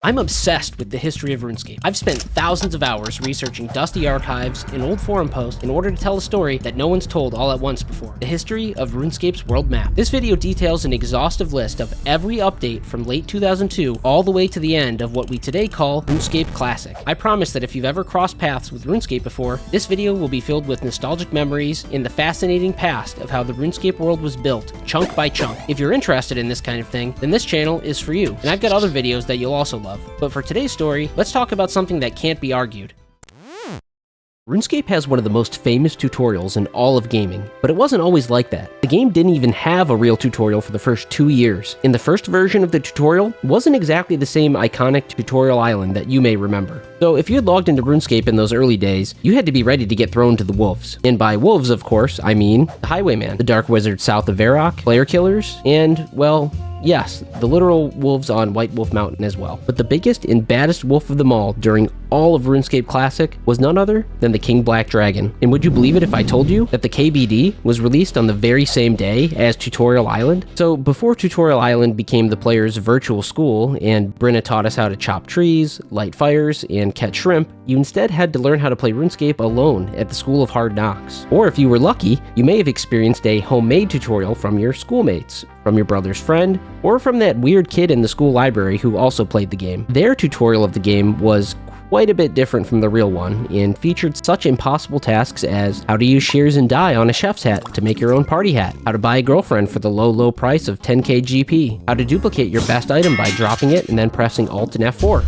I'm obsessed with the history of RuneScape. I've spent thousands of hours researching dusty archives and old forum posts in order to tell a story that no one's told all at once before. The history of RuneScape's world map. This video details an exhaustive list of every update from late 2002 all the way to the end of what we today call RuneScape Classic. I promise that if you've ever crossed paths with RuneScape before, this video will be filled with nostalgic memories and the fascinating past of how the RuneScape world was built, chunk by chunk. If you're interested in this kind of thing, then this channel is for you, and I've got other videos that you'll also love. But for today's story, let's talk about something that can't be argued. RuneScape has one of the most famous tutorials in all of gaming, but it wasn't always like that. The game didn't even have a real tutorial for the first 2 years. In the first version of the tutorial, wasn't exactly the same iconic tutorial island that you may remember. So if you had logged into RuneScape in those early days, you had to be ready to get thrown to the wolves. And by wolves, of course, I mean the Highwayman, the Dark Wizard south of Varrock, player killers, and, well, yes, the literal wolves on White Wolf Mountain as well. But the biggest and baddest wolf of them all during all of RuneScape Classic was none other than the King Black Dragon. And would you believe it if I told you that the KBD was released on the very same day as Tutorial Island? So before Tutorial Island became the player's virtual school and Bwana taught us how to chop trees, light fires, and catch shrimp, you instead had to learn how to play RuneScape alone at the School of Hard Knocks. Or if you were lucky, you may have experienced a homemade tutorial from your schoolmates, from your brother's friend, or from that weird kid in the school library who also played the game. Their tutorial of the game was quite a bit different from the real one, and featured such impossible tasks as how to use shears and dye on a chef's hat to make your own party hat, how to buy a girlfriend for the low price of 10k GP, how to duplicate your best item by dropping it and then pressing Alt and F4,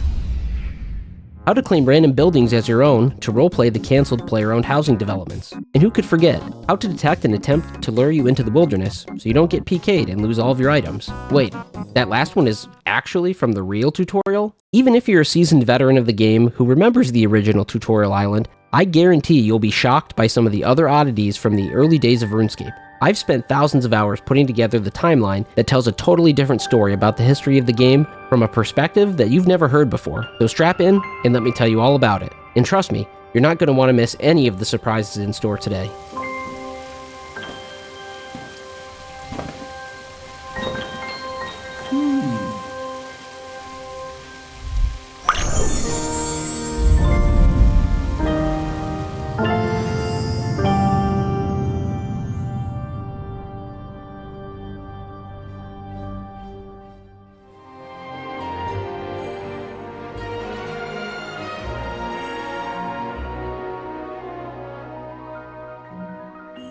how to claim random buildings as your own to roleplay the cancelled player-owned housing developments. And who could forget, how to detect an attempt to lure you into the wilderness so you don't get PK'd and lose all of your items. Wait, that last one is actually from the real tutorial? Even if you're a seasoned veteran of the game who remembers the original tutorial island, I guarantee you'll be shocked by some of the other oddities from the early days of RuneScape. I've spent thousands of hours putting together the timeline that tells a totally different story about the history of the game from a perspective that you've never heard before. So strap in and let me tell you all about it. And trust me, you're not going to want to miss any of the surprises in store today.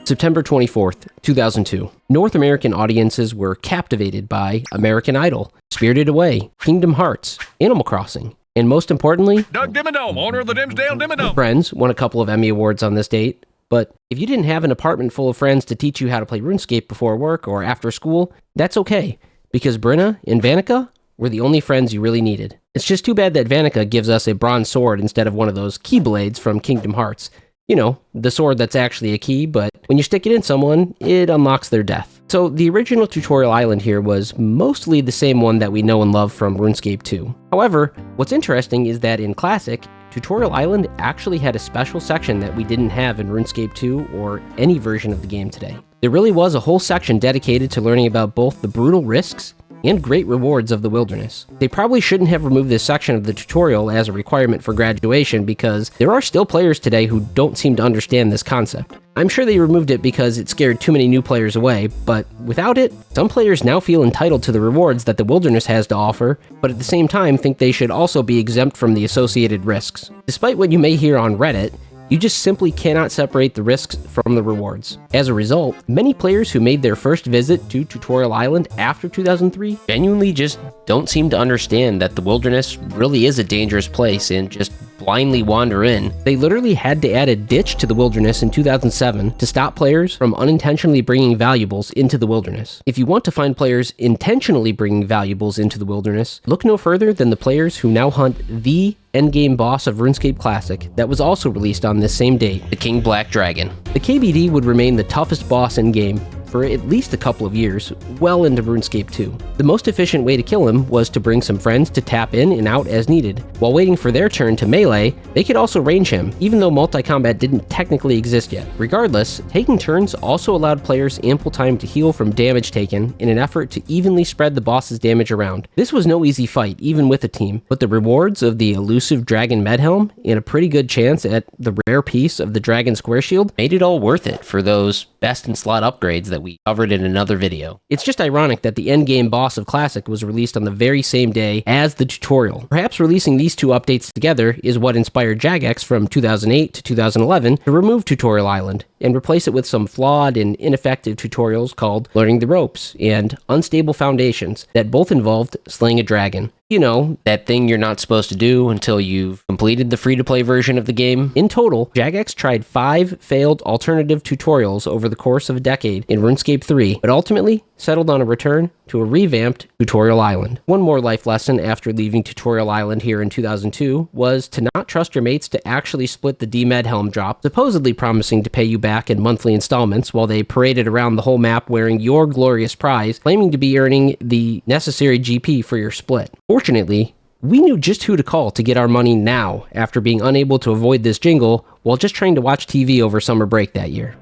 September 24th, 2002. North American audiences were captivated by American Idol, Spirited Away, Kingdom Hearts, Animal Crossing, and most importantly, Doug Dimmadome, owner of the Dimsdale Dimmadome. Friends won a couple of Emmy Awards on this date. But if you didn't have an apartment full of friends to teach you how to play RuneScape before work or after school, that's okay, because Bwana and Vanica were the only friends you really needed. It's just too bad that Vanica gives us a bronze sword instead of one of those keyblades from Kingdom Hearts. You know, the sword that's actually a key, but when you stick it in someone, it unlocks their death. So the original tutorial island here was mostly the same one that we know and love from RuneScape 2. However, what's interesting is that in Classic, Tutorial Island actually had a special section that we didn't have in RuneScape 2 or any version of the game today. There really was a whole section dedicated to learning about both the brutal risks and great rewards of the wilderness. They probably shouldn't have removed this section of the tutorial as a requirement for graduation because there are still players today who don't seem to understand this concept. I'm sure they removed it because it scared too many new players away, but without it, some players now feel entitled to the rewards that the wilderness has to offer, but at the same time think they should also be exempt from the associated risks. Despite what you may hear on Reddit, you just simply cannot separate the risks from the rewards. As a result, many players who made their first visit to Tutorial Island after 2003 genuinely just don't seem to understand that the wilderness really is a dangerous place and just blindly wander in. They literally had to add a ditch to the wilderness in 2007 to stop players from unintentionally bringing valuables into the wilderness. If you want to find players intentionally bringing valuables into the wilderness, look no further than the players who now hunt the endgame boss of RuneScape Classic that was also released on this same date, the King Black Dragon. The KBD would remain the toughest boss in game, for at least a couple of years, well into RuneScape 2. The most efficient way to kill him was to bring some friends to tap in and out as needed. While waiting for their turn to melee, they could also range him, even though multi-combat didn't technically exist yet. Regardless, taking turns also allowed players ample time to heal from damage taken in an effort to evenly spread the boss's damage around. This was no easy fight, even with a team, but the rewards of the elusive Dragon Medhelm and a pretty good chance at the rare piece of the Dragon Square Shield made it all worth it for those best-in-slot upgrades that we covered in another video. It's just ironic that the endgame boss of Classic was released on the very same day as the tutorial. Perhaps releasing these two updates together is what inspired Jagex from 2008 to 2011 to remove Tutorial Island and replace it with some flawed and ineffective tutorials called Learning the Ropes and Unstable Foundations that both involved slaying a dragon. You know, that thing you're not supposed to do until you've completed the free-to-play version of the game. In total, Jagex tried 5 failed alternative tutorials over the course of a decade in RuneScape 3, but ultimately settled on a return to a revamped Tutorial Island. One more life lesson after leaving Tutorial Island here in 2002 was to not trust your mates to actually split the D-Medhelm drop, supposedly promising to pay you back in monthly installments while they paraded around the whole map wearing your glorious prize, claiming to be earning the necessary GP for your split. Fortunately, we knew just who to call to get our money now after being unable to avoid this jingle while just trying to watch TV over summer break that year.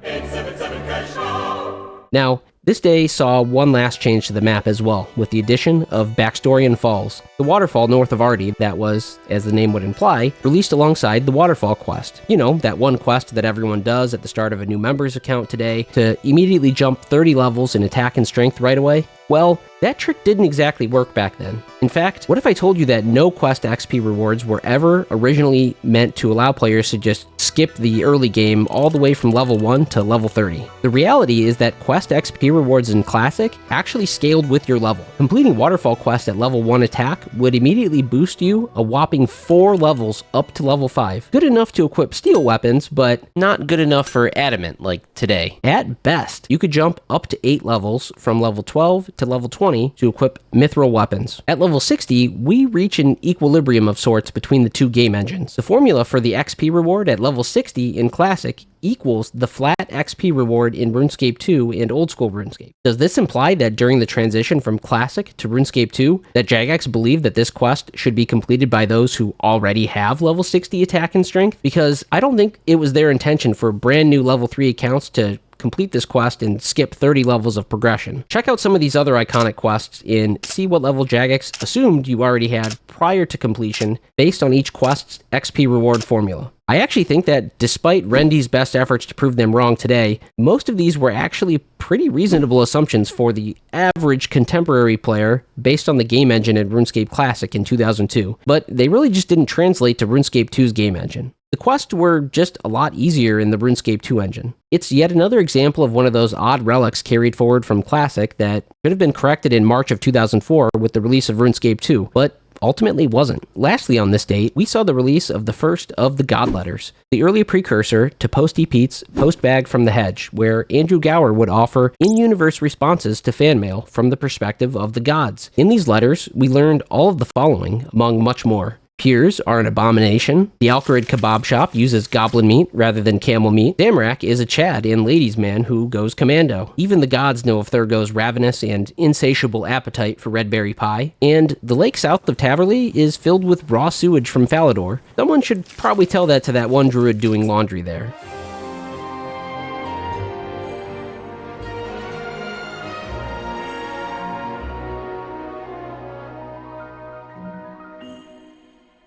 Now, this day saw one last change to the map as well, with the addition of Baxtorian Falls, the waterfall north of Arty that was, as the name would imply, released alongside the Waterfall quest. You know, that one quest that everyone does at the start of a new member's account today to immediately jump 30 levels in attack and strength right away. Well, that trick didn't exactly work back then. In fact, what if I told you that no quest XP rewards were ever originally meant to allow players to just skip the early game all the way from level 1 to level 30? The reality is that quest XP rewards in Classic actually scaled with your level. Completing Waterfall quest at level 1 attack would immediately boost you a whopping 4 levels up to level 5. Good enough to equip steel weapons, but not good enough for adamant like today. At best, you could jump up to 8 levels from level 12 to level 20 to equip mithril weapons. At level 60, we reach an equilibrium of sorts between the two game engines. The formula for the XP reward at level 60 in Classic equals the flat XP reward in RuneScape 2 and Old School RuneScape. Does this imply that during the transition from Classic to RuneScape 2, that Jagex believed that this quest should be completed by those who already have level 60 attack and strength? Because I don't think it was their intention for brand new level 3 accounts to complete this quest and skip 30 levels of progression. Check out some of these other iconic quests and see what level Jagex assumed you already had prior to completion based on each quest's XP reward formula. I actually think that despite Rendy's best efforts to prove them wrong today, most of these were actually pretty reasonable assumptions for the average contemporary player based on the game engine in RuneScape Classic in 2002, but they really just didn't translate to RuneScape 2's game engine. The quests were just a lot easier in the RuneScape 2 engine. It's yet another example of one of those odd relics carried forward from Classic that should have been corrected in March of 2004 with the release of RuneScape 2, but ultimately wasn't. Lastly on this date, we saw the release of the first of the God Letters, the early precursor to Posty Pete's Post Bag from the Hedge, where Andrew Gower would offer in-universe responses to fan mail from the perspective of the gods. In these letters, we learned all of the following, among much more. Peers are an abomination. The Alcarid Kebab Shop uses goblin meat rather than camel meat. Damrak is a Chad and ladies' man who goes commando. Even the gods know of Thurgo's ravenous and insatiable appetite for red berry pie. And the lake south of Taverley is filled with raw sewage from Falador. Someone should probably tell that to that one druid doing laundry there.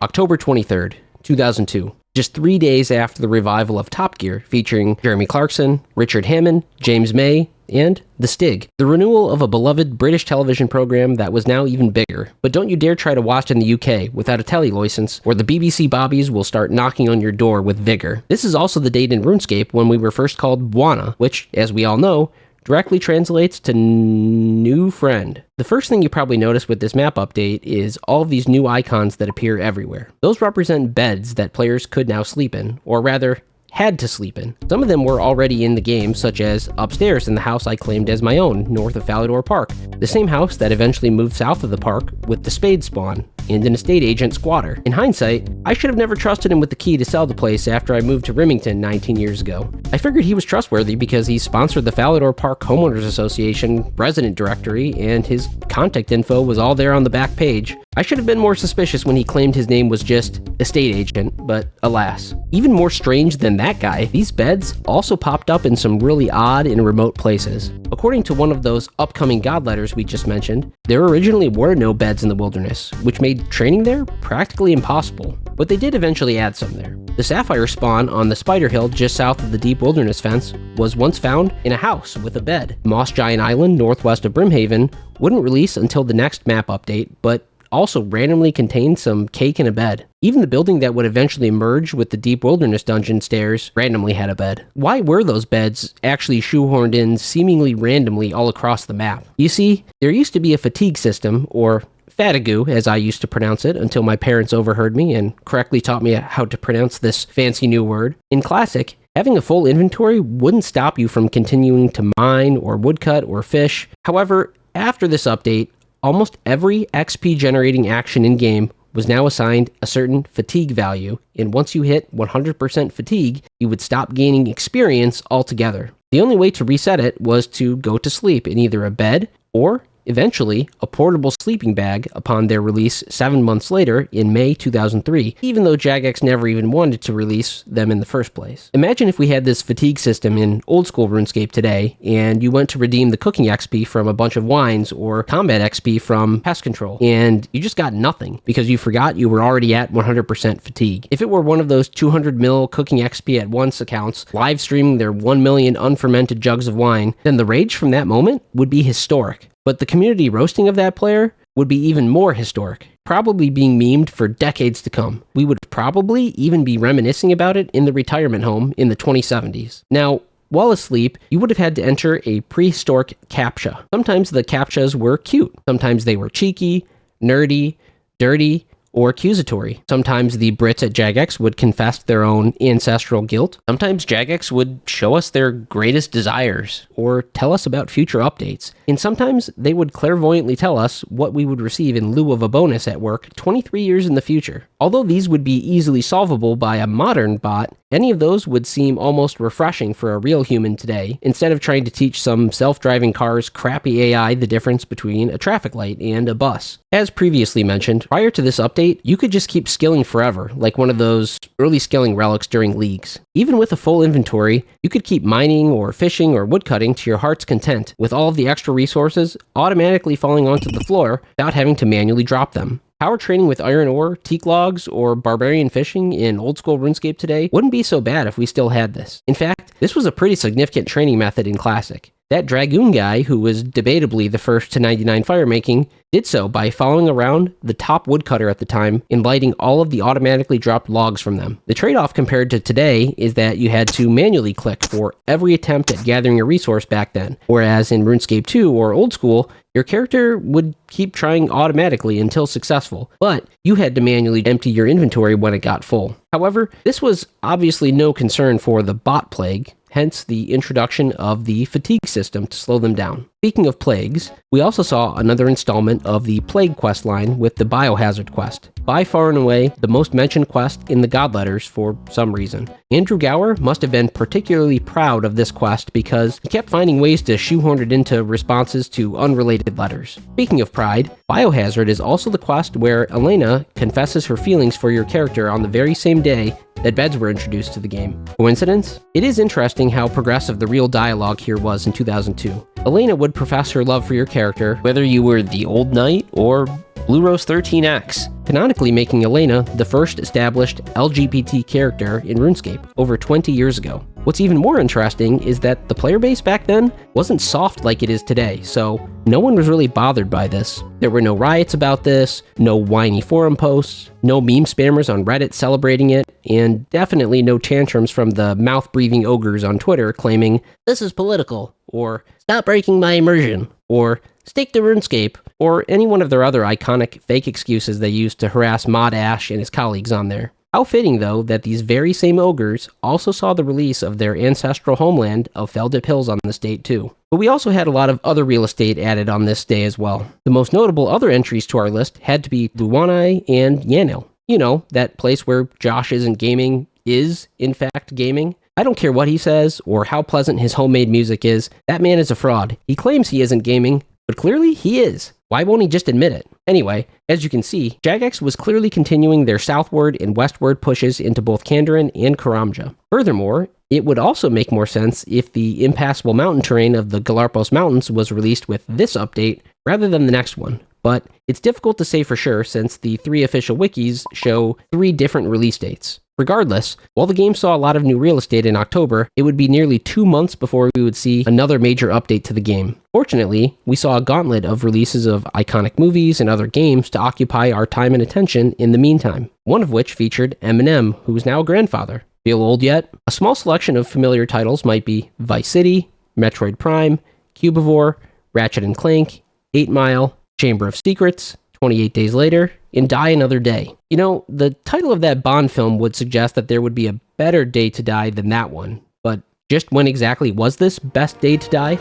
October 23rd, 2002. Just 3 days after the revival of Top Gear, featuring Jeremy Clarkson, Richard Hammond, James May, and The Stig, the renewal of a beloved British television program that was now even bigger. But don't you dare try to watch in the UK without a telly license, or the BBC Bobbies will start knocking on your door with vigor. This is also the date in RuneScape when we were first called Bwana, which, as we all know, directly translates to new friend. The first thing you probably notice with this map update is all of these new icons that appear everywhere. Those represent beds that players could now sleep in, or rather, had to sleep in. Some of them were already in the game, such as upstairs in the house I claimed as my own, north of Falador Park, the same house that eventually moved south of the park with the spade spawn. and an estate agent squatter. In hindsight, I should have never trusted him with the key to sell the place after I moved to Remington 19 years ago. I figured he was trustworthy because he sponsored the Falador Park Homeowners Association resident directory, and his contact info was all there on the back page. I should have been more suspicious when he claimed his name was just estate agent, but alas. Even more strange than that guy, these beds also popped up in some really odd and remote places. According to one of those upcoming god letters we just mentioned, there originally were no beds in the wilderness, which made training there practically impossible. But they did eventually add some there. The sapphire spawn on the Spider Hill just south of the deep wilderness fence was once found in a house with a bed. Moss Giant Island northwest of Brimhaven wouldn't release until the next map update, but also randomly contained some cake in a bed. Even the building that would eventually merge with the deep wilderness dungeon stairs randomly had a bed. Why were those beds actually shoehorned in seemingly randomly all across the map? You see, there used to be a fatigue system, or fatigue as I used to pronounce it until my parents overheard me and correctly taught me how to pronounce this fancy new word. In Classic, having a full inventory wouldn't stop you from continuing to mine or woodcut or fish. However, after this update, almost every XP generating action in-game was now assigned a certain fatigue value, and once you hit 100% fatigue, you would stop gaining experience altogether. The only way to reset it was to go to sleep in either a bed or, eventually, a portable sleeping bag upon their release 7 months later in May 2003, even though Jagex never even wanted to release them in the first place. Imagine if we had this fatigue system in old school RuneScape today, and you went to redeem the cooking XP from a bunch of wines or combat XP from pest control, and you just got nothing because you forgot you were already at 100% fatigue. If it were one of those 200 mil cooking XP at once accounts live streaming their 1 million unfermented jugs of wine, then the rage from that moment would be historic. But the community roasting of that player would be even more historic, probably being memed for decades to come. We would probably even be reminiscing about it in the retirement home in the 2070s. Now, while asleep, you would have had to enter a prehistoric CAPTCHA. Sometimes the CAPTCHAs were cute. Sometimes they were cheeky, nerdy, dirty, or accusatory. Sometimes the Brits at Jagex would confess their own ancestral guilt. Sometimes Jagex would show us their greatest desires, or tell us about future updates. And sometimes they would clairvoyantly tell us what we would receive in lieu of a bonus at work 23 years in the future. Although these would be easily solvable by a modern bot, any of those would seem almost refreshing for a real human today, instead of trying to teach some self-driving car's crappy AI the difference between a traffic light and a bus. As previously mentioned, prior to this update, you could just keep skilling forever, like one of those early skilling relics during leagues. Even with a full inventory, you could keep mining or fishing or woodcutting to your heart's content, with all of the extra resources automatically falling onto the floor without having to manually drop them. Power training with iron ore, teak logs, or barbarian fishing in old school RuneScape today wouldn't be so bad if we still had this. In fact, this was a pretty significant training method in Classic. That Dragoon guy, who was debatably the first to 99 firemaking, did so by following around the top woodcutter at the time and lighting all of the automatically dropped logs from them. The trade-off compared to today is that you had to manually click for every attempt at gathering a resource back then, whereas in RuneScape 2 or old school, your character would keep trying automatically until successful, but you had to manually empty your inventory when it got full. However, this was obviously no concern for the bot plague, hence the introduction of the fatigue system to slow them down. Speaking of plagues, we also saw another installment of the Plague quest line with the BIohazard quest. By far and away, the most mentioned quest in the God Letters for some reason. Andrew Gower must have been particularly proud of this quest because he kept finding ways to shoehorn it into responses to unrelated letters. Speaking of pride, BIohazard is also the quest where Elena confesses her feelings for your character on the very same day that beds were introduced to the game. Coincidence? It is interesting how progressive the real dialogue here was in 2002. Elena would profess her love for your character, whether you were the Old Knight or Blue Rose 13X, canonically making Elena the first established LGBT character in RuneScape over 20 years ago. What's even more interesting is that the player base back then wasn't soft like it is today, so no one was really bothered by this. There were no riots about this, no whiny forum posts, no meme spammers on Reddit celebrating it, and definitely no tantrums from the mouth-breathing ogres on Twitter claiming, "This is political," or "Stop breaking my immersion," or "Stick to RuneScape," or any one of their other iconic fake excuses they used to harass Mod Ash and his colleagues on there. How fitting, though, that these very same ogres also saw the release of their ancestral homeland of Feldip Hills on this date too. But we also had a lot of other real estate added on this day as well. The most notable other entries to our list had to be Bwana and Yanil. You know, that place where Josh isn't gaming is, in fact, gaming. I don't care what he says or how pleasant his homemade music is, that man is a fraud. He claims he isn't gaming, but clearly he is. Why won't he just admit it? Anyway, as you can see, Jagex was clearly continuing their southward and westward pushes into both Kandarin and Karamja. Furthermore, it would also make more sense if the impassable mountain terrain of the Galarpos Mountains was released with this update rather than the next one. But it's difficult to say for sure since the 3 official wikis show 3 different release dates. Regardless, while the game saw a lot of new real estate in October, it would be nearly 2 months before we would see another major update to the game. Fortunately, we saw a gauntlet of releases of iconic movies and other games to occupy our time and attention in the meantime, one of which featured Eminem, who is now a grandfather. Feel old yet? A small selection of familiar titles might be Vice City, Metroid Prime, Cubivore, Ratchet & Clank, 8 Mile, Chamber of Secrets, 28 Days Later, and Die Another Day. You know, the title of that Bond film would suggest that there would be a better day to die than that one, but just when exactly was this best day to die?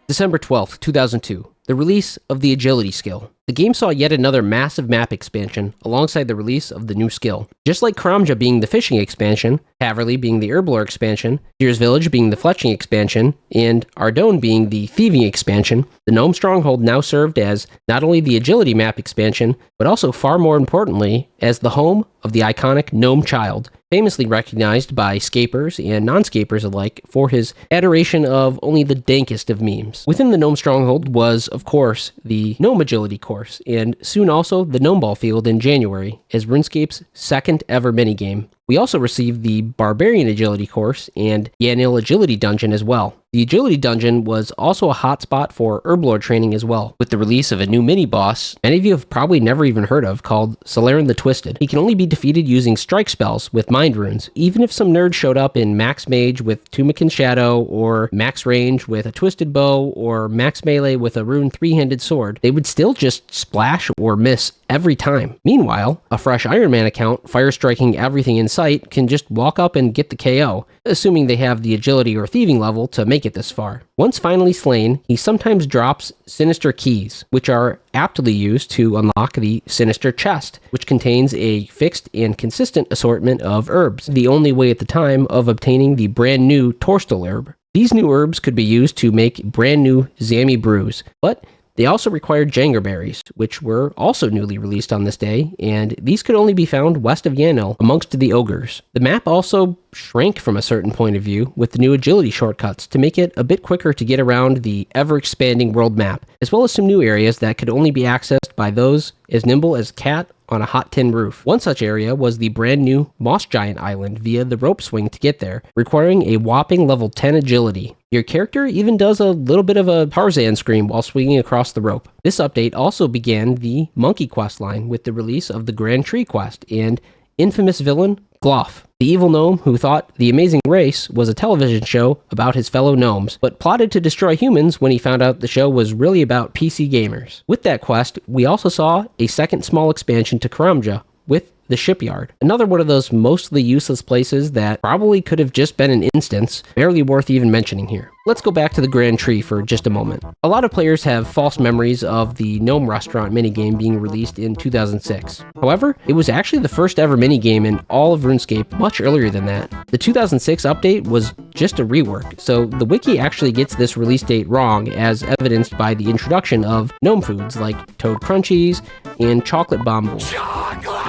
December 12th, 2002, the release of the Agility skill. The game saw yet another massive map expansion alongside the release of the new skill. Just like Karamja being the fishing expansion, Haverly being the herblore expansion, Deer's Village being the fletching expansion, and Ardone being the thieving expansion, the Gnome Stronghold now served as not only the Agility map expansion, but also far more importantly, as the home of the iconic Gnome Child, famously recognized by scapers and non-scapers alike for his adoration of only the dankest of memes. Within the Gnome Stronghold was, of course, the Gnome Agility course, and soon also the Gnome Ball field in January, as RuneScape's second ever minigame. We also received the Barbarian Agility course and Yanil Agility Dungeon as well. The Agility Dungeon was also a hotspot for Herblord training as well, with the release of a new mini-boss many of you have probably never even heard of called Solarin the Twisted. He can only be defeated using strike spells with mind runes. Even if some nerd showed up in max mage with Tumikin Shadow, or max range with a twisted bow, or max melee with a rune 3-handed sword, they would still just splash or miss every time. Meanwhile, a fresh Iron Man account, fire striking everything in sight, can just walk up and get the KO, assuming they have the agility or thieving level to make it this far. Once finally slain, he sometimes drops Sinister Keys, which are aptly used to unlock the Sinister Chest, which contains a fixed and consistent assortment of herbs, the only way at the time of obtaining the brand new Torstal herb. These new herbs could be used to make brand new Zami brews, but they also required Jangerberries, which were also newly released on this day, and these could only be found west of Yanil amongst the ogres. The map also shrank from a certain point of view with the new agility shortcuts to make it a bit quicker to get around the ever-expanding world map, as well as some new areas that could only be accessed by those as nimble as a cat on a hot tin roof. One such area was the brand new Moss Giant Island via the rope swing to get there, requiring a whopping level 10 agility. Your character even does a little bit of a Tarzan scream while swinging across the rope. This update also began the Monkey Quest line with the release of the Grand Tree Quest and infamous villain Gloff, the evil gnome who thought The Amazing Race was a television show about his fellow gnomes, but plotted to destroy humans when he found out the show was really about PC gamers. With that quest, we also saw a second small expansion to Karamja with the Shipyard, another one of those mostly useless places that probably could have just been an instance, barely worth even mentioning here. Let's go back to the Grand Tree for just a moment. A lot of players have false memories of the Gnome Restaurant minigame being released in 2006. However, it was actually the first ever minigame in all of RuneScape much earlier than that. The 2006 update was just a rework, so the wiki actually gets this release date wrong, as evidenced by the introduction of gnome foods like Toad Crunchies and Chocolate Bombles.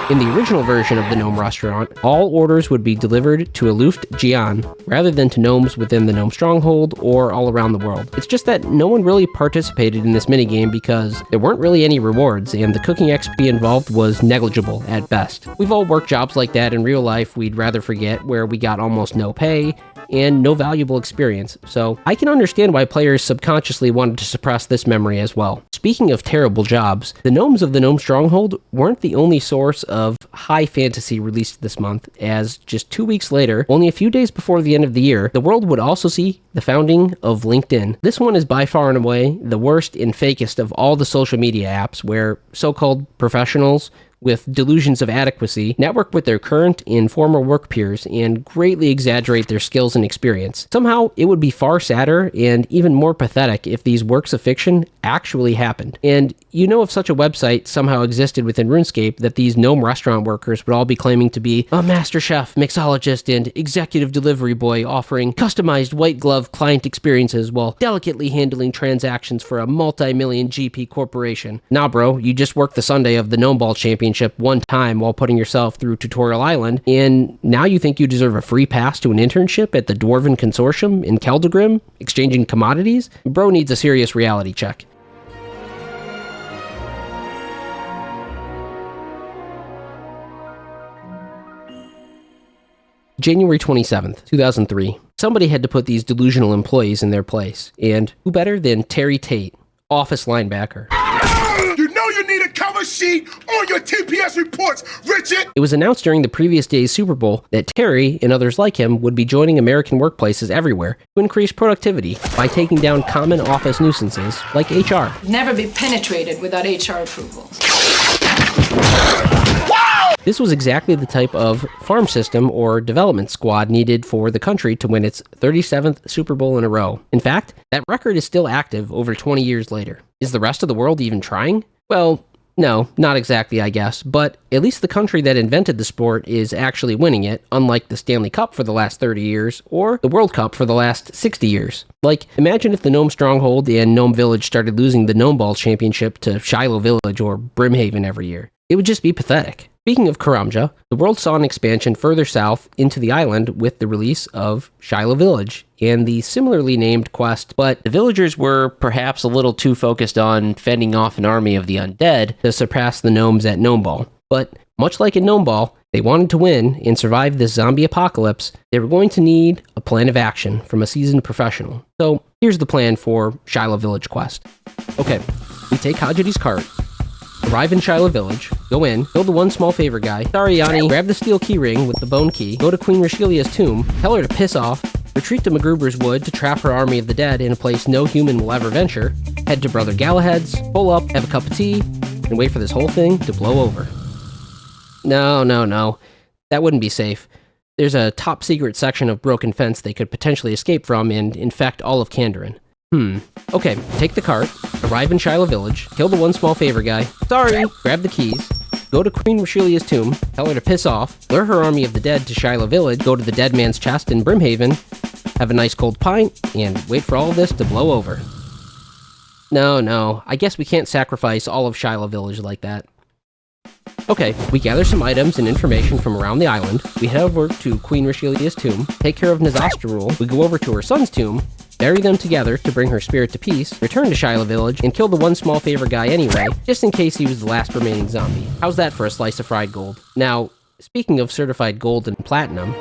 In the original version of the Gnome Restaurant, all orders would be delivered to a Luft Jian, rather than to gnomes within the Gnome Stronghold or all around the world. It's just that no one really participated in this minigame because there weren't really any rewards, and the cooking XP involved was negligible at best. We've all worked jobs like that in real life we'd rather forget, where we got almost no pay, and no valuable experience, so I can understand why players subconsciously wanted to suppress this memory as well. Speaking of terrible jobs, the gnomes of the Gnome Stronghold weren't the only source of high fantasy released this month, as just 2 weeks later, only a few days before the end of the year, the world would also see the founding of LinkedIn. This one is by far and away the worst and fakest of all the social media apps where so-called professionals with delusions of adequacy network with their current and former work peers and greatly exaggerate their skills and experience. Somehow, it would be far sadder and even more pathetic if these works of fiction actually happened. And you know, if such a website somehow existed within RuneScape, that these gnome restaurant workers would all be claiming to be a master chef, mixologist, and executive delivery boy offering customized white glove client experiences while delicately handling transactions for a multi-million GP corporation. Nah bro, you just worked the Sunday of the Gnome Ball Championship one time while putting yourself through Tutorial Island, and now you think you deserve a free pass to an internship at the Dwarven Consortium in Keldagrim, exchanging commodities? Bro needs a serious reality check. January 27th, 2003. Somebody had to put these delusional employees in their place, and who better than Terry Tate, office linebacker. You know you need a cover sheet on your TPS reports, Richard! It was announced during the previous day's Super Bowl that Terry and others like him would be joining American workplaces everywhere to increase productivity by taking down common office nuisances like HR. Never be penetrated without HR approval. This was exactly the type of farm system or development squad needed for the country to win its 37th Super Bowl in a row. In fact, that record is still active over 20 years later. Is the rest of the world even trying? Well, no, not exactly, I guess, but at least the country that invented the sport is actually winning it, unlike the Stanley Cup for the last 30 years, or the World Cup for the last 60 years. Like, imagine if the Gnome Stronghold and Gnome Village started losing the Gnome Ball Championship to Shilo Village or Brimhaven every year. It would just be pathetic. Speaking of Karamja, the world saw an expansion further south into the island with the release of Shilo Village and the similarly named quest, but the villagers were perhaps a little too focused on fending off an army of the undead to surpass the gnomes at Gnome Ball. But much like in Gnome Ball, they wanted to win and survive this zombie apocalypse. They were going to need a plan of action from a seasoned professional. So here's the plan for Shilo Village quest. Okay, we take Hajiti's cart, arrive in Shilo Village, go in, kill the one small favor guy, sorry Yanni, grab the steel key ring with the bone key, go to Queen Rashilia's tomb, tell her to piss off, retreat to MacGruber's Wood to trap her army of the dead in a place no human will ever venture, head to Brother Galahad's, pull up, have a cup of tea, and wait for this whole thing to blow over. No. That wouldn't be safe. There's a top secret section of broken fence they could potentially escape from and infect all of Kandarin. Okay, take the cart, arrive in Shilo Village, kill the one small favor guy, sorry, grab the keys, go to Queen Rashilia's tomb, tell her to piss off, lure her army of the dead to Shilo Village, go to the dead man's chest in Brimhaven, have a nice cold pint, and wait for all of this to blow over. No, I guess we can't sacrifice all of Shilo Village like that. Okay, we gather some items and information from around the island, we head over to Queen Rashilia's tomb, take care of Nazastrul, we go over to her son's tomb, bury them together to bring her spirit to peace, return to Shilo Village, and kill the one small favor guy anyway, just in case he was the last remaining zombie. How's that for a slice of fried gold? Now, speaking of certified gold and platinum,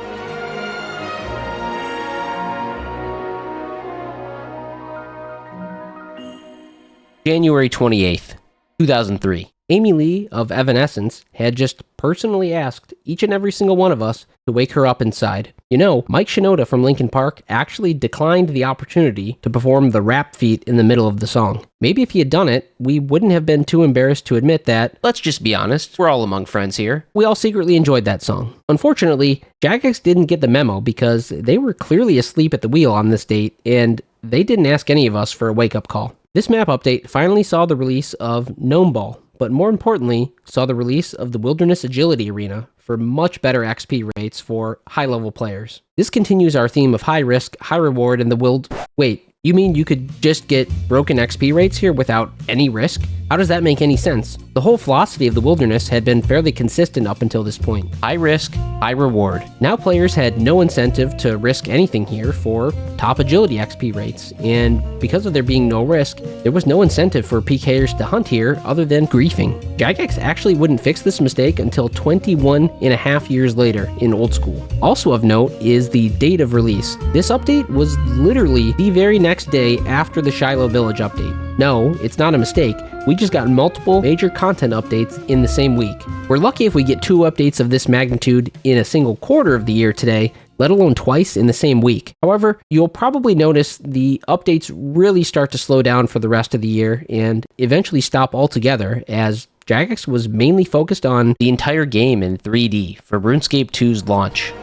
January 28th, 2003. Amy Lee of Evanescence had just personally asked each and every single one of us to wake her up inside. You know, Mike Shinoda from Linkin Park actually declined the opportunity to perform the rap feat in the middle of the song. Maybe if he had done it, we wouldn't have been too embarrassed to admit that, let's just be honest, we're all among friends here. We all secretly enjoyed that song. Unfortunately, Jagex didn't get the memo because they were clearly asleep at the wheel on this date, and they didn't ask any of us for a wake-up call. This map update finally saw the release of Gnome Ball, but more importantly, saw the release of the Wilderness Agility Arena for much better XP rates for high-level players. This continues our theme of high risk, high reward, and the Wait, you mean you could just get broken XP rates here without any risk? How does that make any sense? The whole philosophy of the wilderness had been fairly consistent up until this point. High risk, high reward. Now players had no incentive to risk anything here for top agility XP rates, and because of there being no risk, there was no incentive for PKers to hunt here other than griefing. Jagex actually wouldn't fix this mistake until 21 and a half years later in Old School. Also of note is the date of release. This update was literally the very next day after the Shilo Village update. No, it's not a mistake. We just got multiple major content updates in the same week. We're lucky if we get 2 updates of this magnitude in a single quarter of the year today, let alone twice in the same week. However, you'll probably notice the updates really start to slow down for the rest of the year and eventually stop altogether, as Jagex was mainly focused on the entire game in 3D for RuneScape 2's launch.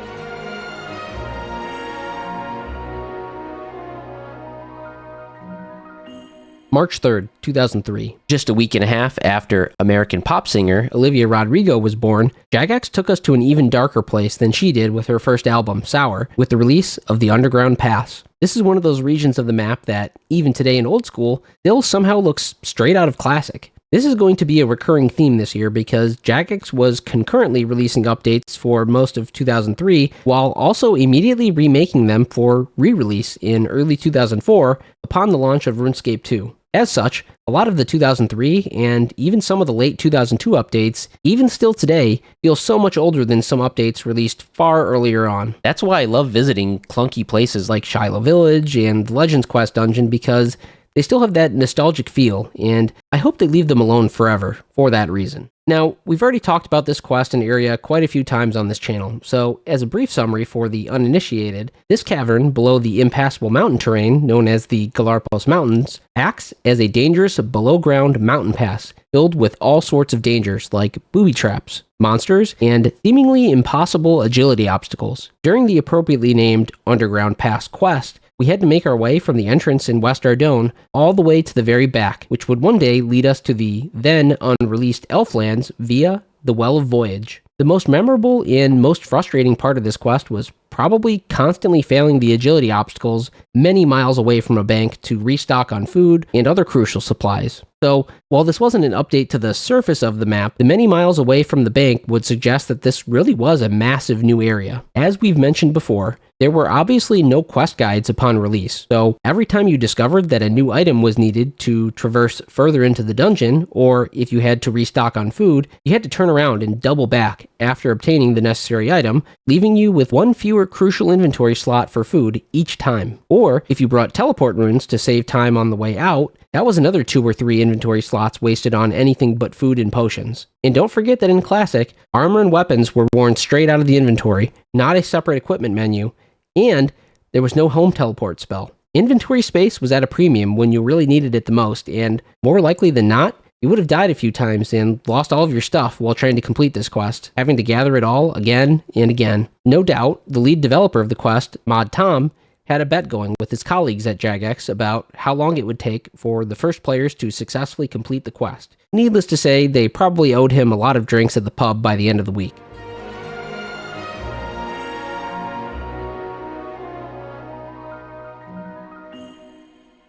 March 3rd, 2003. Just a week and a half after American pop singer Olivia Rodrigo was born, Jagex took us to an even darker place than she did with her first album, Sour, with the release of the Underground Pass. This is one of those regions of the map that, even today in Old School, still somehow looks straight out of Classic. This is going to be a recurring theme this year because Jagex was concurrently releasing updates for most of 2003 while also immediately remaking them for re-release in early 2004 upon the launch of RuneScape 2. As such, a lot of the 2003 and even some of the late 2002 updates, even still today, feel so much older than some updates released far earlier on. That's why I love visiting clunky places like Shilo Village and the Legends Quest dungeon, because they still have that nostalgic feel, and I hope they leave them alone forever for that reason. Now, we've already talked about this quest and area quite a few times on this channel, so as a brief summary for the uninitiated, this cavern below the impassable mountain terrain, known as the Galarpos Mountains, acts as a dangerous below-ground mountain pass filled with all sorts of dangers like booby traps, monsters, and seemingly impossible agility obstacles. During the appropriately named Underground Pass quest, we had to make our way from the entrance in West Ardougne all the way to the very back, which would one day lead us to the then unreleased Elflands via the Well of Voyage. The most memorable and most frustrating part of this quest was probably constantly failing the agility obstacles many miles away from a bank to restock on food and other crucial supplies. So, while this wasn't an update to the surface of the map, the many miles away from the bank would suggest that this really was a massive new area. As we've mentioned before, there were obviously no quest guides upon release, so every time you discovered that a new item was needed to traverse further into the dungeon, or if you had to restock on food, you had to turn around and double back after obtaining the necessary item, leaving you with one fewer crucial inventory slot for food each time. Or, if you brought teleport runes to save time on the way out, that was another 2 or 3 inventory slots wasted on anything but food and potions. And don't forget that in Classic, armor and weapons were worn straight out of the inventory, not a separate equipment menu, and there was no home teleport spell. Inventory space was at a premium when you really needed it the most, and more likely than not, you would have died a few times and lost all of your stuff while trying to complete this quest, having to gather it all again and again. No doubt, the lead developer of the quest, Mod Tom, had a bet going with his colleagues at Jagex about how long it would take for the first players to successfully complete the quest. Needless to say, they probably owed him a lot of drinks at the pub by the end of the week.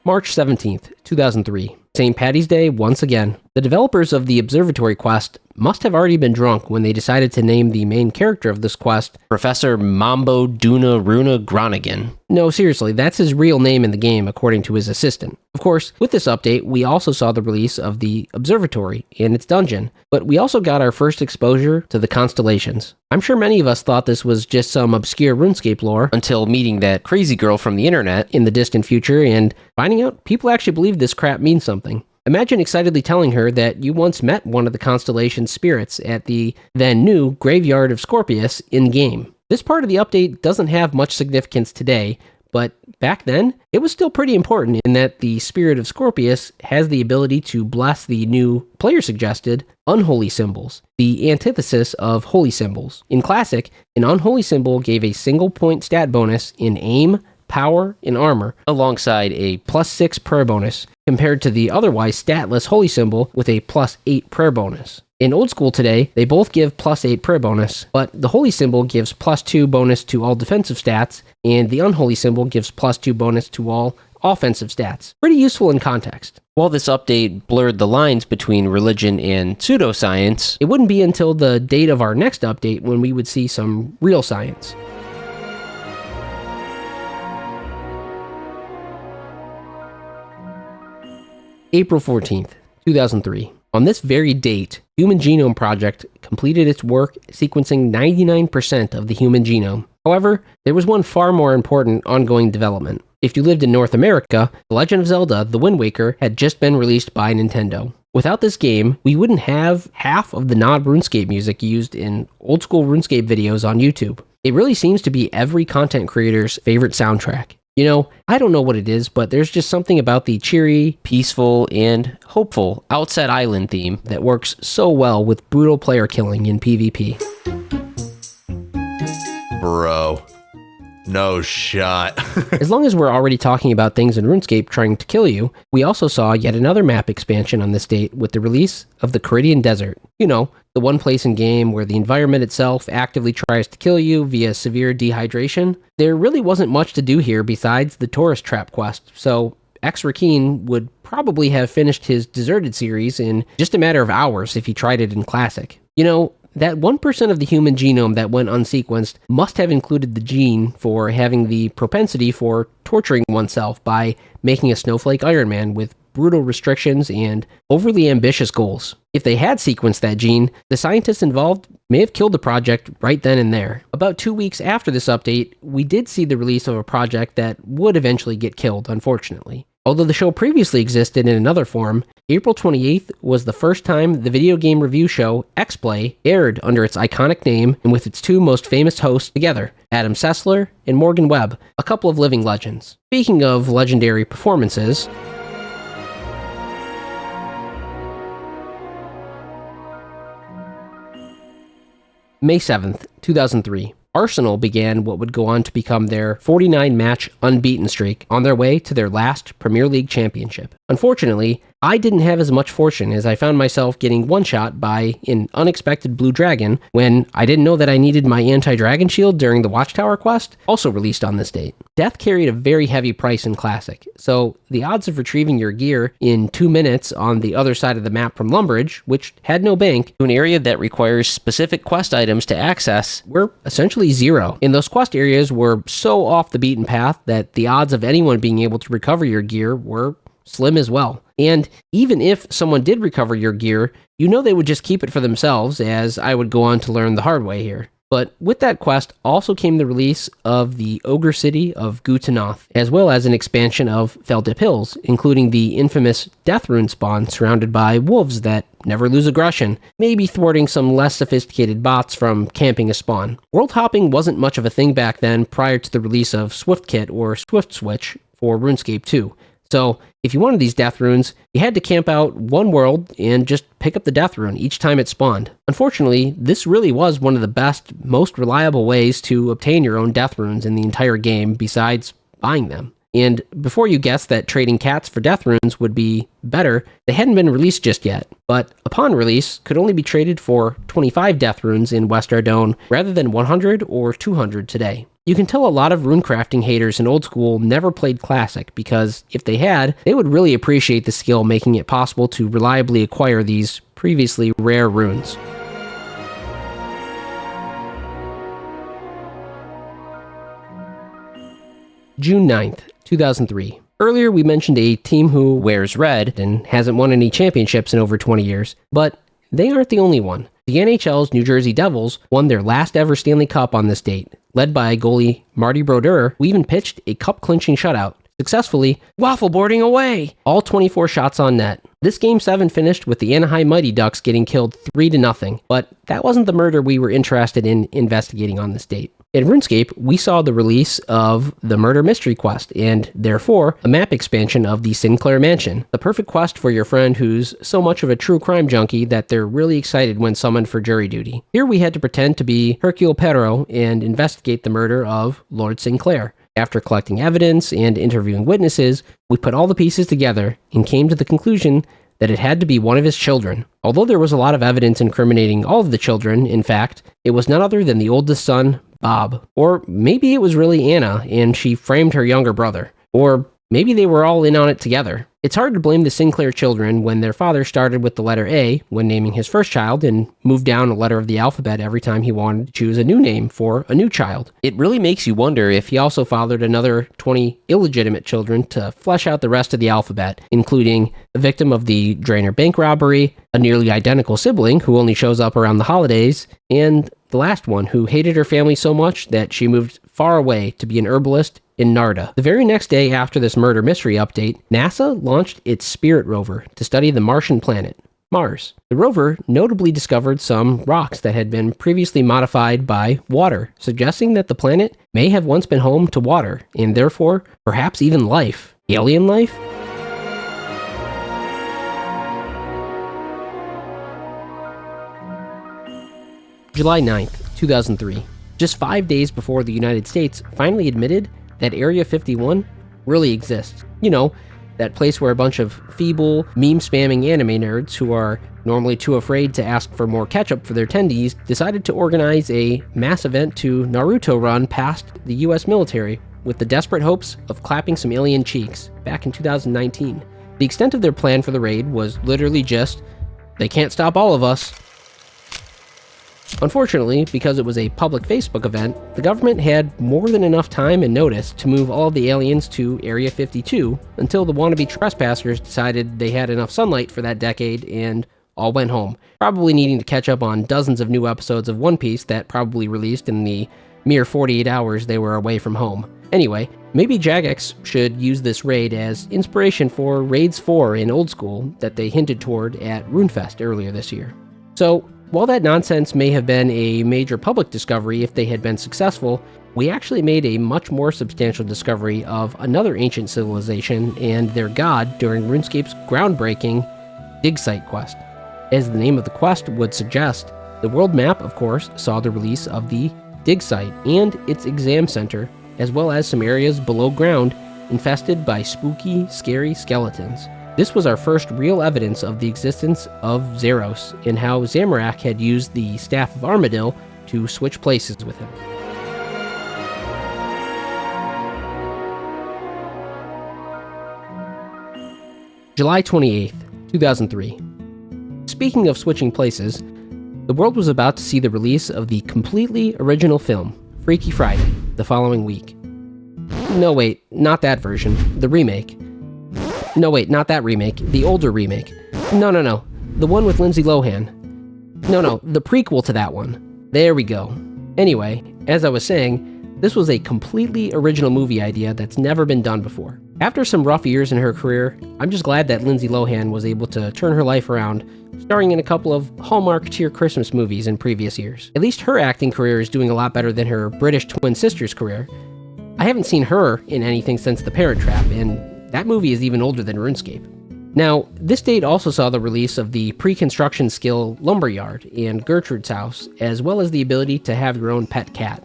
March 17th, 2003. St. Paddy's Day once again. The developers of the Observatory quest must have already been drunk when they decided to name the main character of this quest Professor Mambo Duna Runa Groningen. No, seriously, that's his real name in the game according to his assistant. Of course, with this update, we also saw the release of the Observatory and its dungeon, but we also got our first exposure to the constellations. I'm sure many of us thought this was just some obscure RuneScape lore until meeting that crazy girl from the internet in the distant future and finding out people actually believe this crap means something. Imagine excitedly telling her that you once met one of the constellation's spirits at the then new Graveyard of Scorpius in-game. This part of the update doesn't have much significance today, but back then, it was still pretty important in that the Spirit of Scorpius has the ability to bless the new player-suggested unholy symbols, the antithesis of holy symbols. In Classic, an unholy symbol gave a single point stat bonus in aim, power, and armor, alongside a +6 prayer bonus, compared to the otherwise statless holy symbol with a +8 prayer bonus. In Old School today, they both give +8 prayer bonus, but the holy symbol gives +2 bonus to all defensive stats, and the unholy symbol gives +2 bonus to all offensive stats. Pretty useful in context. While this update blurred the lines between religion and pseudoscience, it wouldn't be until the date of our next update when we would see some real science. April 14th, 2003. On this very date, Human Genome Project completed its work sequencing 99% of the human genome. However, there was one far more important ongoing development. If you lived in North America, The Legend of Zelda: The Wind Waker had just been released by Nintendo. Without this game, we wouldn't have half of the non-RuneScape music used in old-school RuneScape videos on YouTube. It really seems to be every content creator's favorite soundtrack. You know, I don't know what it is, but there's just something about the cheery, peaceful, and hopeful Outset Island theme that works so well with brutal player killing in PvP. Bro. No shot. As long as we're already talking about things in RuneScape trying to kill you, we also saw yet another map expansion on this date with the release of the Kharidian Desert. You know, the one place in game where the environment itself actively tries to kill you via severe dehydration. There really wasn't much to do here besides the tourist trap quest, so X-Rakeen would probably have finished his deserted series in just a matter of hours if he tried it in Classic. You know, that 1% of the human genome that went unsequenced must have included the gene for having the propensity for torturing oneself by making a snowflake Iron Man with brutal restrictions and overly ambitious goals. If they had sequenced that gene, the scientists involved may have killed the project right then and there. About 2 weeks after this update, we did see the release of a project that would eventually get killed, unfortunately. Although the show previously existed in another form, April 28th was the first time the video game review show X-Play aired under its iconic name and with its two most famous hosts together, Adam Sessler and Morgan Webb, a couple of living legends. Speaking of legendary performances, May 7th, 2003. Arsenal began what would go on to become their 49-match unbeaten streak on their way to their last Premier League championship. Unfortunately, I didn't have as much fortune as I found myself getting one-shot by an unexpected blue dragon when I didn't know that I needed my anti-dragon shield during the Watchtower quest, also released on this date. Death carried a very heavy price in Classic, so the odds of retrieving your gear in 2 minutes on the other side of the map from Lumberyard, which had no bank, to an area that requires specific quest items to access, were essentially zero. And those quest areas were so off the beaten path that the odds of anyone being able to recover your gear were slim as well. And even if someone did recover your gear, you know they would just keep it for themselves, as I would go on to learn the hard way here. But with that quest also came the release of the Ogre City of Gu'Tanoth, as well as an expansion of Feldip Hills, including the infamous Death Rune spawn surrounded by wolves that never lose aggression, maybe thwarting some less sophisticated bots from camping a spawn. World hopping wasn't much of a thing back then prior to the release of SwiftKit or Swift Switch for RuneScape 2. So, if you wanted these death runes, you had to camp out one world and just pick up the death rune each time it spawned. Unfortunately, this really was one of the best, most reliable ways to obtain your own death runes in the entire game besides buying them. And before you guessed that trading cats for death runes would be better, they hadn't been released just yet, but upon release could only be traded for 25 death runes in West Ardone rather than 100 or 200 today. You can tell a lot of runecrafting haters in old school never played Classic, because if they had, they would really appreciate the skill making it possible to reliably acquire these previously rare runes. June 9th, 2003. Earlier we mentioned a team who wears red and hasn't won any championships in over 20 years, but they aren't the only one. The NHL's New Jersey Devils won their last ever Stanley Cup on this date. Led by goalie Marty Brodeur, who even pitched a cup-clinching shutout, successfully waffleboarding away all 24 shots on net. This Game 7 finished with the Anaheim Mighty Ducks getting killed 3-0, but that wasn't the murder we were interested in investigating on this date. In RuneScape, we saw the release of the Murder Mystery Quest, and therefore, a map expansion of the Sinclair Mansion, the perfect quest for your friend who's so much of a true crime junkie that they're really excited when summoned for jury duty. Here we had to pretend to be Hercule Poirot and investigate the murder of Lord Sinclair. After collecting evidence and interviewing witnesses, we put all the pieces together and came to the conclusion that it had to be one of his children. Although there was a lot of evidence incriminating all of the children, in fact, it was none other than the oldest son, Bob. Or maybe it was really Anna, and she framed her younger brother. Or maybe they were all in on it together. It's hard to blame the Sinclair children when their father started with the letter A when naming his first child and moved down a letter of the alphabet every time he wanted to choose a new name for a new child. It really makes you wonder if he also fathered another 20 illegitimate children to flesh out the rest of the alphabet, including a victim of the Drainer bank robbery, a nearly identical sibling who only shows up around the holidays, and the last one who hated her family so much that she moved far away to be an herbalist in Narda. The very next day after this murder mystery update, NASA launched its Spirit rover to study the Martian planet, Mars. The rover notably discovered some rocks that had been previously modified by water, suggesting that the planet may have once been home to water, and therefore, perhaps even life. Alien life? July 9th, 2003. Just 5 days before the United States finally admitted that Area 51 really exists. You know, that place where a bunch of feeble, meme-spamming anime nerds who are normally too afraid to ask for more ketchup for their tendies decided to organize a mass event to Naruto run past the US military with the desperate hopes of clapping some alien cheeks back in 2019. The extent of their plan for the raid was literally just, they can't stop all of us. Unfortunately, because it was a public Facebook event, the government had more than enough time and notice to move all of the aliens to Area 52 until the wannabe trespassers decided they had enough sunlight for that decade and all went home, probably needing to catch up on dozens of new episodes of One Piece that probably released in the mere 48 hours they were away from home. Anyway, maybe Jagex should use this raid as inspiration for Raids 4 in Old School that they hinted toward at RuneFest earlier this year. So, while that nonsense may have been a major public discovery if they had been successful, we actually made a much more substantial discovery of another ancient civilization and their god during RuneScape's groundbreaking Dig Site quest. As the name of the quest would suggest, the world map, of course, saw the release of the Dig Site and its exam center, as well as some areas below ground infested by spooky, scary skeletons. This was our first real evidence of the existence of Zeros and how Zamorak had used the Staff of Armadil to switch places with him. July 28th, 2003. Speaking of switching places, the world was about to see the release of the completely original film, Freaky Friday, the following week. No wait, not that version, the remake. No wait, not that remake, the older remake. No, the one with Lindsay Lohan. No, the prequel to that one. There we go. Anyway, as I was saying, this was a completely original movie idea that's never been done before. After some rough years in her career, I'm just glad that Lindsay Lohan was able to turn her life around, starring in a couple of Hallmark tier Christmas movies in previous years. At least her acting career is doing a lot better than her British twin sister's career. I haven't seen her in anything since The Parent Trap, and that movie is even older than RuneScape. Now, this date also saw the release of the pre-construction skill Lumberyard and Gertrude's house, as well as the ability to have your own pet cat.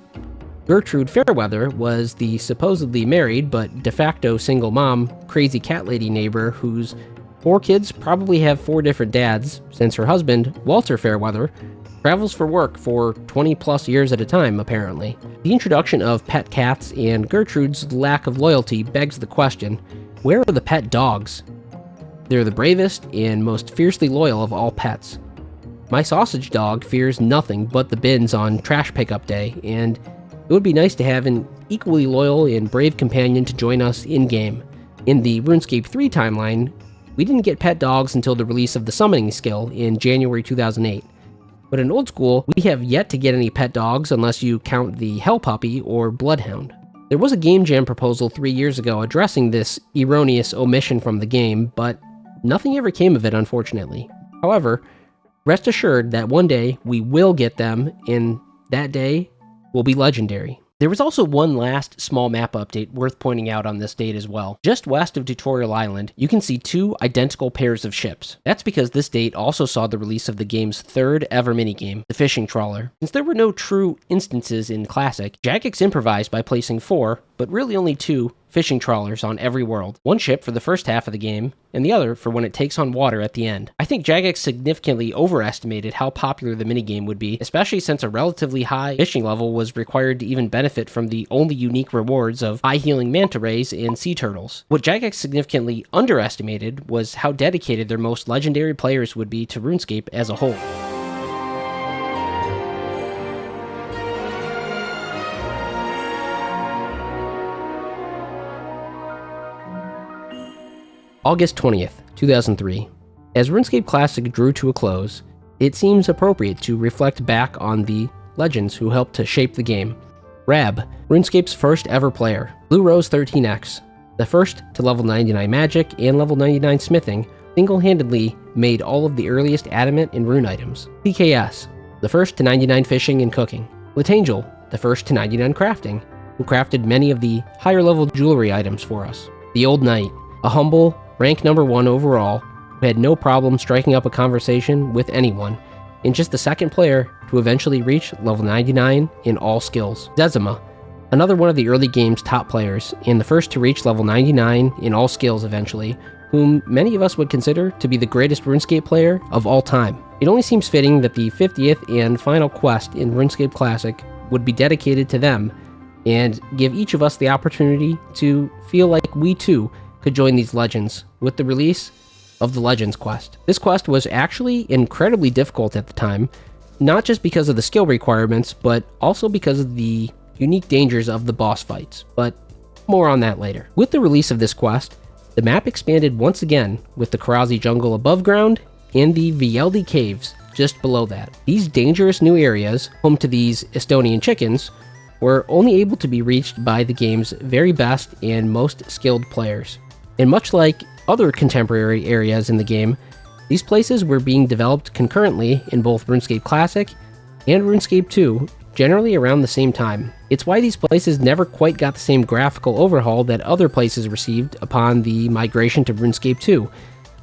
Gertrude Fairweather was the supposedly married but de facto single mom, crazy cat lady neighbor whose 4 kids probably have 4 different dads, since her husband, Walter Fairweather, travels for work for 20 plus years at a time, apparently. The introduction of pet cats and Gertrude's lack of loyalty begs the question, where are the pet dogs? They're the bravest and most fiercely loyal of all pets. My sausage dog fears nothing but the bins on trash pickup day, and it would be nice to have an equally loyal and brave companion to join us in-game. In the RuneScape 3 timeline, we didn't get pet dogs until the release of the summoning skill in January 2008. But in Old School, we have yet to get any pet dogs unless you count the Hell Puppy or Bloodhound. There was a Game Jam proposal 3 years ago addressing this erroneous omission from the game, but nothing ever came of it, unfortunately. However, rest assured that one day we will get them, and that day will be legendary. There was also one last small map update worth pointing out on this date as well. Just west of Tutorial Island, you can see 2 identical pairs of ships. That's because this date also saw the release of the game's 3rd ever minigame, the Fishing Trawler. Since there were no true instances in Classic, Jagex improvised by placing 4, but really only 2 fishing trawlers on every world. One ship for the first half of the game, and the other for when it takes on water at the end. I think Jagex significantly overestimated how popular the minigame would be, especially since a relatively high fishing level was required to even benefit from the only unique rewards of high healing manta rays and sea turtles. What Jagex significantly underestimated was how dedicated their most legendary players would be to RuneScape as a whole. August 20th, 2003. As RuneScape Classic drew to a close, it seems appropriate to reflect back on the legends who helped to shape the game. Rab, RuneScape's first ever player. Blue Rose 13X, the first to level 99 magic and level 99 smithing, single-handedly made all of the earliest adamant and rune items. PKS, the first to 99 fishing and cooking. Latangel, the first to 99 crafting, who crafted many of the higher level jewelry items for us. The Old Knight, a humble, rank number 1 overall, who had no problem striking up a conversation with anyone, and just the second player to eventually reach level 99 in all skills. Zezima, another one of the early game's top players, and the first to reach level 99 in all skills eventually, whom many of us would consider to be the greatest RuneScape player of all time. It only seems fitting that the 50th and final quest in RuneScape Classic would be dedicated to them, and give each of us the opportunity to feel like we too could join these legends with the release of the Legends quest. This quest was actually incredibly difficult at the time, not just because of the skill requirements, but also because of the unique dangers of the boss fights, but more on that later. With the release of this quest, the map expanded once again with the Karazi jungle above ground and the Vieldi caves just below that. These dangerous new areas, home to these Estonian chickens, were only able to be reached by the game's very best and most skilled players. And much like other contemporary areas in the game, these places were being developed concurrently in both RuneScape Classic and RuneScape 2, generally around the same time. It's why these places never quite got the same graphical overhaul that other places received upon the migration to RuneScape 2,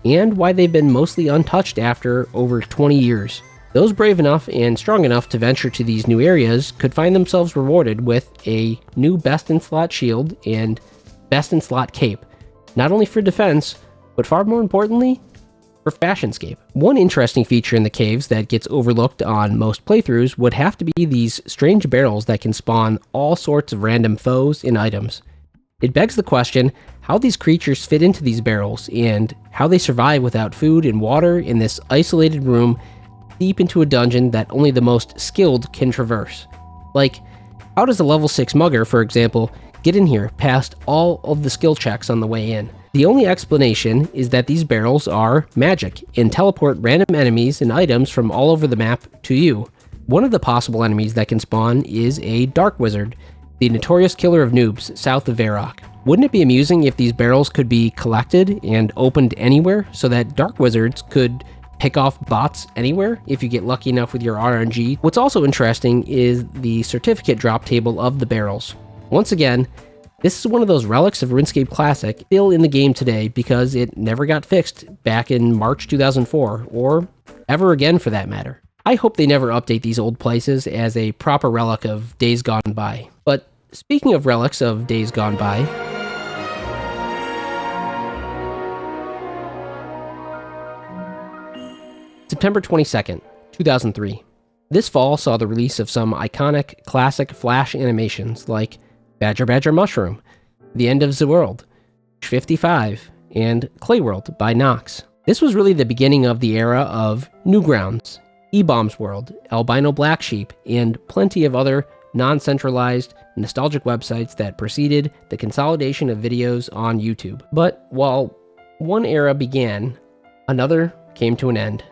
and why they've been mostly untouched after over 20 years. Those brave enough and strong enough to venture to these new areas could find themselves rewarded with a new best-in-slot shield and best-in-slot cape, not only for defense, but far more importantly, for fashionscape. One interesting feature in the caves that gets overlooked on most playthroughs would have to be these strange barrels that can spawn all sorts of random foes and items. It begs the question how these creatures fit into these barrels, and how they survive without food and water in this isolated room deep into a dungeon that only the most skilled can traverse. Like, how does a level 6 mugger, for example, get in here past all of the skill checks on the way in? The only explanation is that these barrels are magic and teleport random enemies and items from all over the map to you. One of the possible enemies that can spawn is a Dark Wizard, the notorious killer of noobs south of Varrock. Wouldn't it be amusing if these barrels could be collected and opened anywhere so that Dark Wizards could pick off bots anywhere if you get lucky enough with your RNG? What's also interesting is the certificate drop table of the barrels. Once again, this is one of those relics of RuneScape Classic still in the game today because it never got fixed back in March 2004, or ever again for that matter. I hope they never update these old places as a proper relic of days gone by. But speaking of relics of days gone by, September 22nd, 2003. This fall saw the release of some iconic classic Flash animations like Badger Badger Mushroom, The End of the World, 55, and Clayworld by Nox. This was really the beginning of the era of Newgrounds, E-Bombs World, Albino Black Sheep, and plenty of other non-centralized, nostalgic websites that preceded the consolidation of videos on YouTube. But while one era began, another came to an end.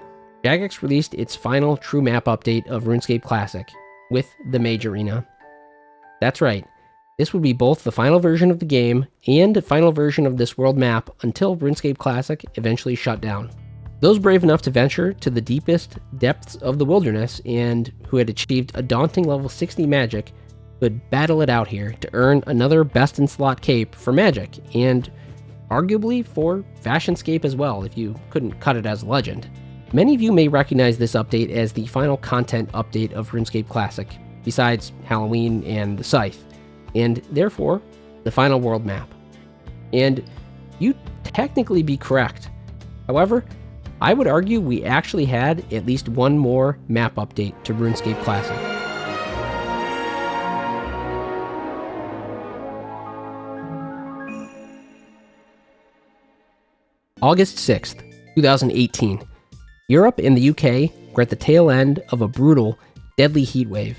Jagex released its final true map update of RuneScape Classic with the Mage Arena. That's right, this would be both the final version of the game and the final version of this world map until RuneScape Classic eventually shut down. Those brave enough to venture to the deepest depths of the wilderness and who had achieved a daunting level 60 magic could battle it out here to earn another best-in-slot cape for magic, and arguably for fashionscape as well if you couldn't cut it as a legend. Many of you may recognize this update as the final content update of RuneScape Classic, besides Halloween and the Scythe, and therefore, the final world map. And you'd technically be correct. However, I would argue we actually had at least one more map update to RuneScape Classic. August 6th, 2018. Europe and the UK were at the tail end of a brutal, deadly heat wave.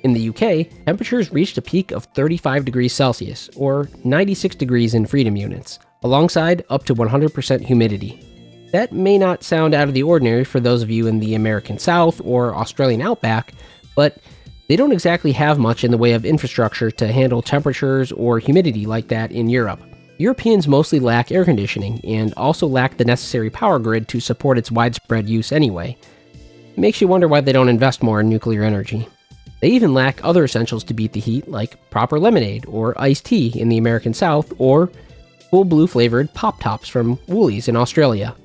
In the UK, temperatures reached a peak of 35 degrees Celsius, or 96 degrees in freedom units, alongside up to 100% humidity. That may not sound out of the ordinary for those of you in the American South or Australian Outback, but they don't exactly have much in the way of infrastructure to handle temperatures or humidity like that in Europe. Europeans mostly lack air conditioning and also lack the necessary power grid to support its widespread use anyway. It makes you wonder why they don't invest more in nuclear energy. They even lack other essentials to beat the heat like proper lemonade or iced tea in the American South or full blue flavored Pop Tops from Woolies in Australia.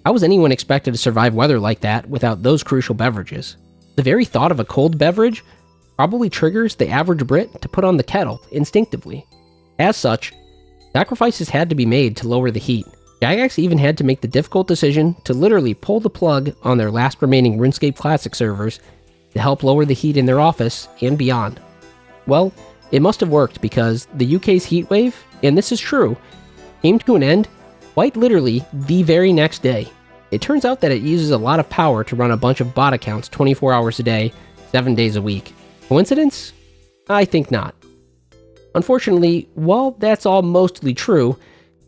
How was anyone expected to survive weather like that without those crucial beverages? The very thought of a cold beverage probably triggers the average Brit to put on the kettle instinctively. As such, sacrifices had to be made to lower the heat. Jagex even had to make the difficult decision to literally pull the plug on their last remaining RuneScape Classic servers to help lower the heat in their office and beyond. Well, it must have worked because the UK's heat wave, and this is true, came to an end quite literally the very next day. It turns out that it uses a lot of power to run a bunch of bot accounts 24 hours a day, 7 days a week. Coincidence? I think not. Unfortunately, while that's all mostly true,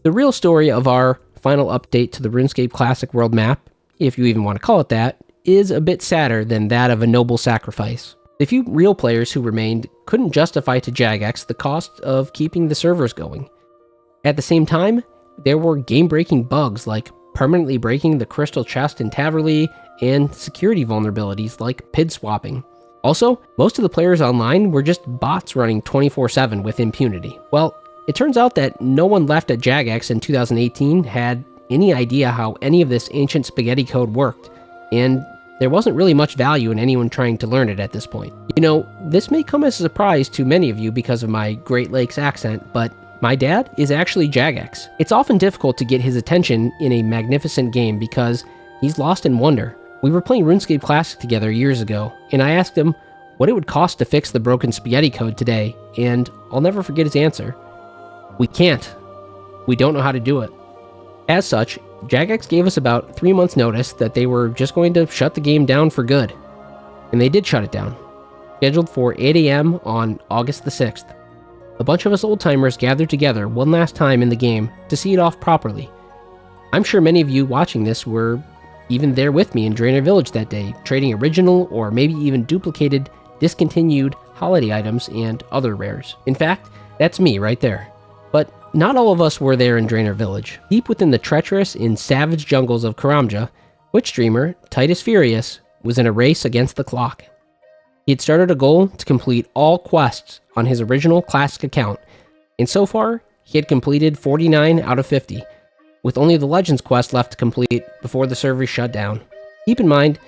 the real story of our final update to the RuneScape Classic world map, if you even want to call it that, is a bit sadder than that of a noble sacrifice. The few real players who remained couldn't justify to Jagex the cost of keeping the servers going. At the same time, there were game-breaking bugs like permanently breaking the crystal chest in Taverley and security vulnerabilities like PID swapping. Also, most of the players online were just bots running 24/7 with impunity. Well, it turns out that no one left at Jagex in 2018 had any idea how any of this ancient spaghetti code worked, and there wasn't really much value in anyone trying to learn it at this point. You know, this may come as a surprise to many of you because of my Great Lakes accent, but my dad is actually Jagex. It's often difficult to get his attention in a magnificent game because he's lost in wonder. We were playing RuneScape Classic together years ago, and I asked him what it would cost to fix the broken spaghetti code today, and I'll never forget his answer. We can't. We don't know how to do it. As such, Jagex gave us about 3 months notice that they were just going to shut the game down for good. And they did shut it down. Scheduled for 8 AM on August the 6th. A bunch of us old-timers gathered together one last time in the game to see it off properly. I'm sure many of you watching this were even there with me in Draenor Village that day, trading original or maybe even duplicated, discontinued holiday items and other rares. In fact, that's me right there. But not all of us were there in Draenor Village. Deep within the treacherous and savage jungles of Karamja, Twitch streamer Titus Furious was in a race against the clock. He had started a goal to complete all quests on his original Classic account, and so far, he had completed 49 out of 50, with only the Legends quest left to complete before the server shut down. Keep in mind,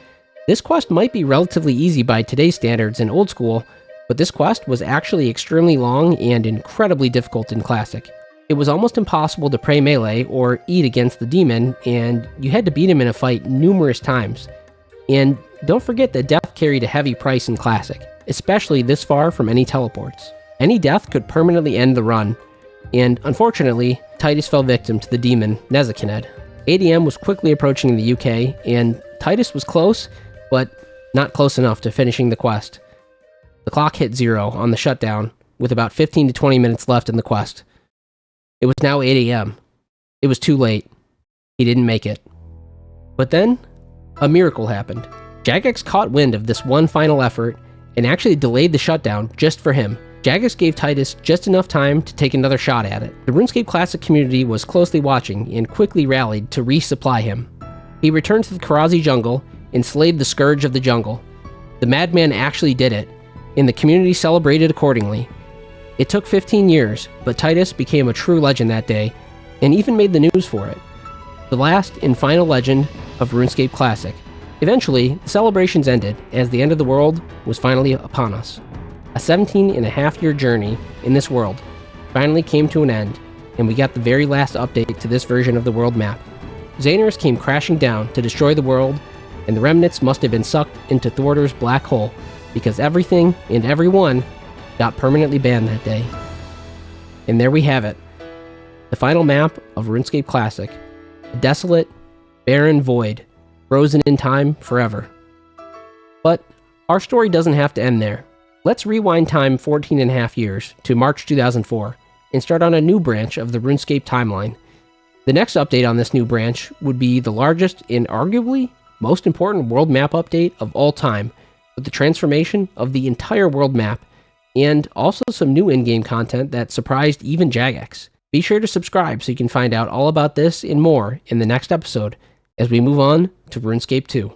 this quest might be relatively easy by today's standards in Old School, but this quest was actually extremely long and incredibly difficult in Classic. It was almost impossible to pray melee or eat against the demon, and you had to beat him in a fight numerous times. And don't forget that death carried a heavy price in Classic, especially this far from any teleports. Any death could permanently end the run, and unfortunately, Titus fell victim to the demon Nezakined. 8 AM was quickly approaching in the UK, and Titus was close, but not close enough to finishing the quest. The clock hit 0 on the shutdown, with about 15 to 20 minutes left in the quest. It was now 8 AM. It was too late. He didn't make it. But then, a miracle happened. Jagex caught wind of this one final effort and actually delayed the shutdown just for him. Jagex gave Titus just enough time to take another shot at it. The RuneScape Classic community was closely watching and quickly rallied to resupply him. He returned to the Karazi jungle and slayed the Scourge of the Jungle. The madman actually did it, and the community celebrated accordingly. It took 15 years, but Titus became a true legend that day, and even made the news for it. The last and final legend of RuneScape Classic. Eventually, the celebrations ended, as the end of the world was finally upon us. A 17-and-a-half-year journey in this world, finally came to an end, and we got the very last update to this version of the world map. Xanarus came crashing down to destroy the world, and the remnants must have been sucked into Thwarter's black hole, because everything and everyone got permanently banned that day. And there we have it. The final map of RuneScape Classic. A desolate, barren void, frozen in time forever. But our story doesn't have to end there. Let's rewind time 14 and a half years to March 2004 and start on a new branch of the RuneScape timeline. The next update on this new branch would be the largest and arguably most important world map update of all time, with the transformation of the entire world map and also some new in-game content that surprised even Jagex. Be sure to subscribe so you can find out all about this and more in the next episode as we move on to RuneScape 2.